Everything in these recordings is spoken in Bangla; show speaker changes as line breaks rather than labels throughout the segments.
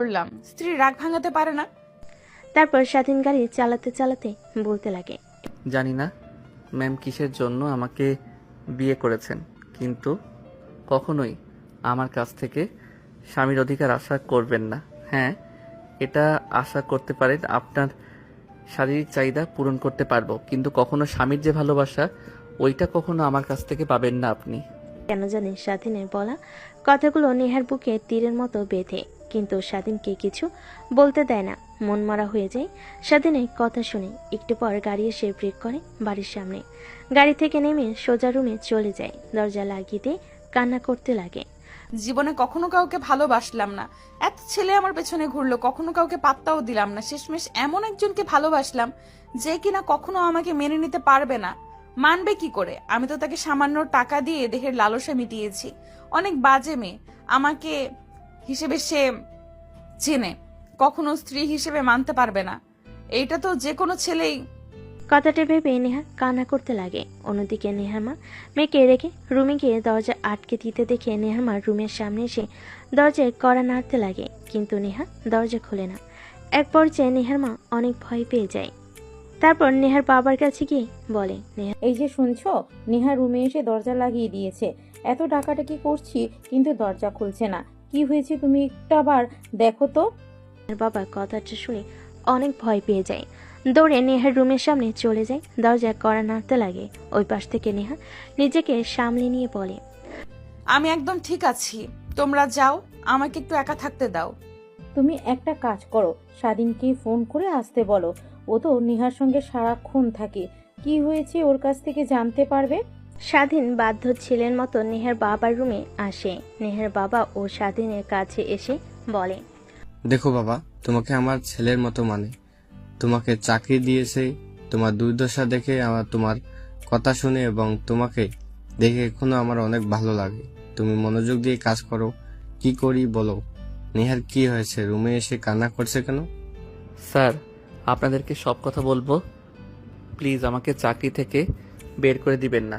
করলাম, স্ত্রী রাগ ভাঙাতে পারে না।
তারপর স্বাধীন গাড়ি চালাতে চালাতে বলতে লাগে।
জানি না ম্যাম কিসের জন্য আমাকে বিয়ে করেছেন, কিন্তু কখনোই আমার কাছ থেকে স্বামীর অধিকার আশা করবেন না। হ্যাঁ, এটা আশা করতে পারেন আপনার শারীরিক চাহিদা পূরণ করতে পারবো, কিন্তু কখনো স্বামীর যে ভালোবাসা ওইটা কখনো আমার কাছ থেকে পাবেন না আপনি।
কেন জানি স্বাধীনের বলা কথাগুলো নেহার বুকে তীরের মতো বেঁধে, কিন্তু স্বাধীনকে কিছু বলতে দেয় না। মন মরা হয়ে যায় স্বাধীনের কথা শুনে। একটু পর গাড়ি এসে ব্রেক করে বাড়ির সামনে। গাড়ি থেকে নেমে সোজা রুমে চলে যায়। দরজা লাগিয়ে দিয়ে কান্না করতে লাগে।
জীবনে কখনো কাউকে ভালোবাসলাম না, এত ছেলে আমার পেছনে ঘুরলো, কখনো কাউকে পাত্তাও দিলাম না। শেষমেশ এমন একজনকে ভালোবাসলাম যে কিনা কখনো আমাকে মেনে নিতে পারবে না। মানবে কি করে? আমি তো তাকে সামান্য টাকা দিয়ে দেহের লালসা মিটিয়েছি। অনেক বাজে মেয়ে আমাকে হিসেবে সে চেনে, কখনো স্ত্রী হিসেবে মানতে পারবে না। এইটা তো যে কোনো ছেলেই।
কথাটা ভেবে নেহা কান্না করতে লাগে। অন্যদিকে নেহার মা মেয়েকে রেখে রুমে গিয়ে দরজা আটকে দিতে দেখে নেহার মা রুমের সামনে এসে দরজায় কড়া নাড়তে লাগে, কিন্তু নেহা দরজা খোলে না। এক পর্যায়ে নেহার মা অনেক ভয় পেয়ে যায়। তারপর নেহার বাবার কাছে গিয়ে বলে, নেহা
এই যে শুনছো, নেহা রুমে এসে দরজা লাগিয়ে দিয়েছে। এত ডাকাডাকি করছি কিন্তু দরজা খুলছে না। কি হয়েছে তুমি একটু আবার দেখো তো।
বাবা কথাটা শুনে অনেক ভয় পেয়ে যায়। দৌড়ে নেহার রুমের সামনে চলে যায়। দরজা কড়া নাড়তে লাগে। ওই পাশ থেকে নেহা নিজেকে সামলে নিয়ে বলে,
আমি একদম ঠিক আছি, তোমরা যাও, আমাকে একটু একা থাকতে দাও।
তুমি একটা কাজ করো, স্বাধীনকে ফোন করে আসতে বলো। ও তো নেহার সঙ্গে সারাক্ষণ থাকে, কি হয়েছে ওর কাছ থেকে জানতে পারবে।
স্বাধীন বাধ্য ছেলের মতো নেহার বাবার রুমে আসে। নেহার বাবা ও স্বাধীনের কাছে এসে বলে,
দেখো বাবা, তোমাকে আমার ছেলের মতো মানে, তোমাকে চাকরি দিয়েছে। তোমার দুর্দশা দেখে আমার তোমার কথা শুনে এবং তোমাকে দেখে এখনো আমার অনেক ভালো লাগে। তুমি মনোযোগ দিয়ে কাজ করো। কি করি বলো। নেহার কি হয়েছে? রুমে এসে কান্না করছে কেন?
স্যার, আপনাদেরকে সব কথা বলবো, প্লিজ আমাকে চাকরি থেকে বের করে দিবেন না,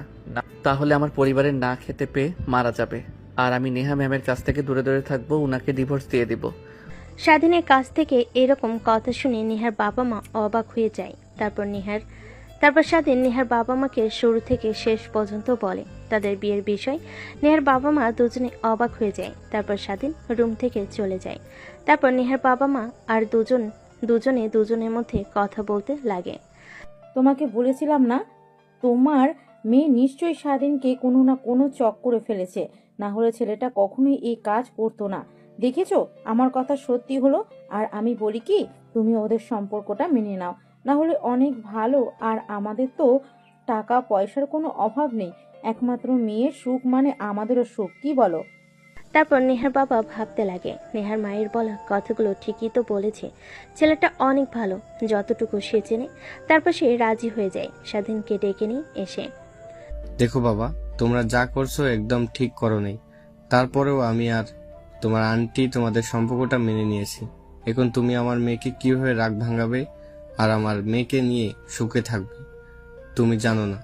তাহলে আমার পরিবারের না খেতে পেয়ে মারা যাবে। আর আমি নেহা ম্যামের কাছ থেকে দূরে দূরে থাকবো, উনাকে ডিভোর্স দিয়ে দিব।
স্বাধীনের কাছ থেকে এরকম কথা শুনে নেহার বাবা মা অবাক হয়ে যায়। তারপর স্বাধীন নেহার বাবা মাকে শুরু থেকে শেষ পর্যন্ত বলে তাদের বিয়ের বিষয়। নেহার বাবা মা দুজনে অবাক হয়ে যায়। তারপর স্বাধীন রুম থেকে চলে যায়। তারপর নেহার বাবা মা আর দুজনে দুজনের মধ্যে কথা বলতে লাগে।
তোমাকে বলেছিলাম না, তোমার মেয়ে নিশ্চয়ই স্বাধীনকে কোনো না কোনো চক করে ফেলেছে, না হলে ছেলেটা কখনোই এই কাজ করতো না। দেখেছো, আমার কথা সত্যি হলো। আর আমি বলি কি, তুমি ওদের সম্পর্কটা মেনে নাও, না হলে অনেক ভালো। আর আমাদের তো টাকা পয়সার কোনো অভাব নেই, একমাত্র মেয়ের সুখ মানে আমাদেরও সুখ, কি বলো।
তারপর নেহার বাবা ভাবতে লাগে, নেহার মায়ের বলা কথাগুলো ঠিকই তো বলেছে। ছেলেটা অনেক ভালো, যতটুকু সে চেনে। তারপর সে রাজি হয়ে যায়। স্বাধীনকে ডেকে নিয়ে এসে,
দেখো বাবা, তোমরা যা করছো একদম ঠিক করো নাই। তারপরেও আমি আর তোমার আন্টি তোমাদের সম্পর্কটা মেনে নিয়েছি। এখন তুমি আমার মেয়েকে কিভাবে রাগ ভাঙাবে আর আমার মেয়েকে নিয়ে সুখে থাকবে তুমি জানো না।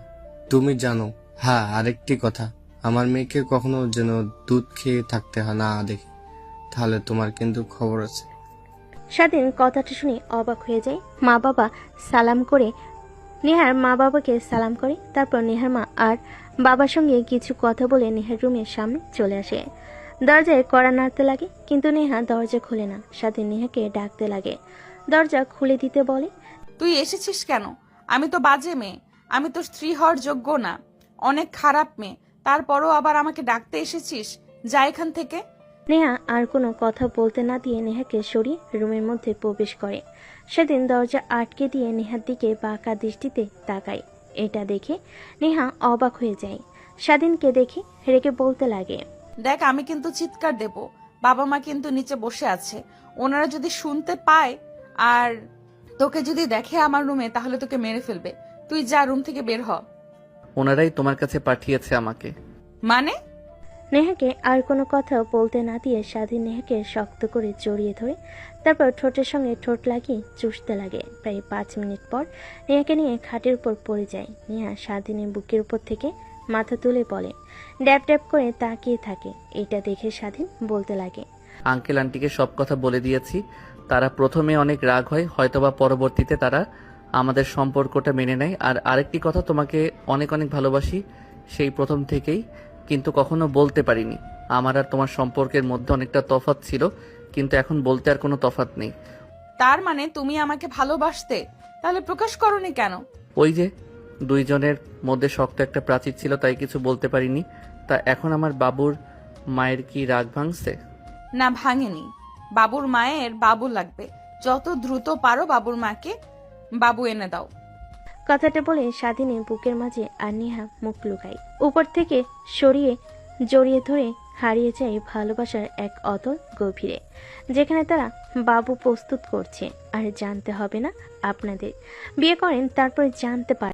তুমি জানো। হ্যাঁ, আরেকটি কথা, আমার মেয়েকে কখনো যেন দুধ খেয়ে থাকতে না দেখে, তাহলে তোমার কিন্তু খবর আছে।
স্বাধীন কথাটা শুনে অবাক হয়ে যায়। নেহার মা বাবাকে সালাম করে। তারপর নেহার মা আর বাবার সঙ্গে কিছু কথা বলে নেহার রুমের সামনে চলে আসে। দরজায় কড়া নাড়তে লাগে, কিন্তু নেহা দরজা খোলে না। স্বাধীন নেহাকে ডাকতে লাগে। দরজা খুলে দিতে বলে,
তুই এসেছিস কেন? আমি তো বাজে মেয়ে, আমি তো স্ত্রী হওয়ার যোগ্য না, অনেক খারাপ মেয়ে, তারপরও আবার আমাকে ডাকতে এসেছিস? যা এখান থেকে।
নেহা আর কোনো কথা বলতে না দিয়ে নেহাকে সরিয়ে রুমের মধ্যে প্রবেশ করে। সেদিন দরজা আটকে দিয়ে নেহার দিকে বাঁকা দৃষ্টিতে তাকায়। এটা দেখে নেহা অবাক হয়ে যায়। স্বাধীনকে দেখে রেগে বলতে লাগে,
দেখ, আমি কিন্তু চিৎকার দেব, বাবা মা কিন্তু নিচে বসে আছে, ওনারা যদি শুনতে পায় আর তোকে যদি দেখে আমার রুমে, তাহলে তোকে মেরে ফেলবে। তুই যা, রুম থেকে বের হ।
ওনারাই তোমার কাছে পাঠিয়েছে আমাকে।
মানে?
নেহাকে আর কোনো কথা বলতে না দিয়ে স্বাধীন নেহাকে শক্ত করে জড়িয়ে ধরে তারপর ঠোঁটের সঙ্গে ঠোঁট লাগিয়ে চুষতে লাগে। প্রায় 5 মিনিট পর নেহাকে নিয়ে খাটের উপর পড়ে যায়। নেহা স্বাধীনের বুকের উপর থেকে মাথা তুলে বলে, ড্যাপ ড্যাপ করে তাকিয়ে থাকে। এটা দেখে স্বাধীন বলতে লাগে,
আঙ্কেল আন্টিকে সব কথা বলে দিয়েছি। তারা প্রথমে অনেক রাগ হয়, হয়তোবা পরবর্তীতে তারা আমাদের সম্পর্কটা মেনে নেয়। আর আরেকটি কথা, তোমাকে অনেক অনেক ভালোবাসি সেই প্রথম থেকেই, কিন্তু কখনো বলতে পারিনি। আমার আর তোমার সম্পর্কের মধ্যে অনেকটা তফাৎ ছিল, কিন্তু এখন বলতে আর কোনো তফাৎ নেই।
তার মানে তুমি আমাকে ভালোবাসতে, তাহলে প্রকাশ করনি কেন?
ওই যে দুইজনের মধ্যে শক্ত একটা প্রাচীর ছিল, তাই কিছু বলতে পারিনি। তা এখন আমার বাবুর মায়ের কি রাগ ভাঙছে?
না, ভাঙেনি। বাবুর মায়ের বাবু লাগবে। যত দ্রুত পারো বাবুর মাকে বাবু এনে দাও।
কথাটা বলে স্বাধীনের বুকের মাঝে আর নেহা মুখ লুকায়। উপর থেকে সরিয়ে জড়িয়ে ধরে হারিয়ে যায় ভালোবাসার এক অতল গভীরে, যেখানে তারা বাবু প্রস্তুত করছে। আর জানতে হবে না আপনাদের, বিয়ে করেন তারপরে জানতে পারে।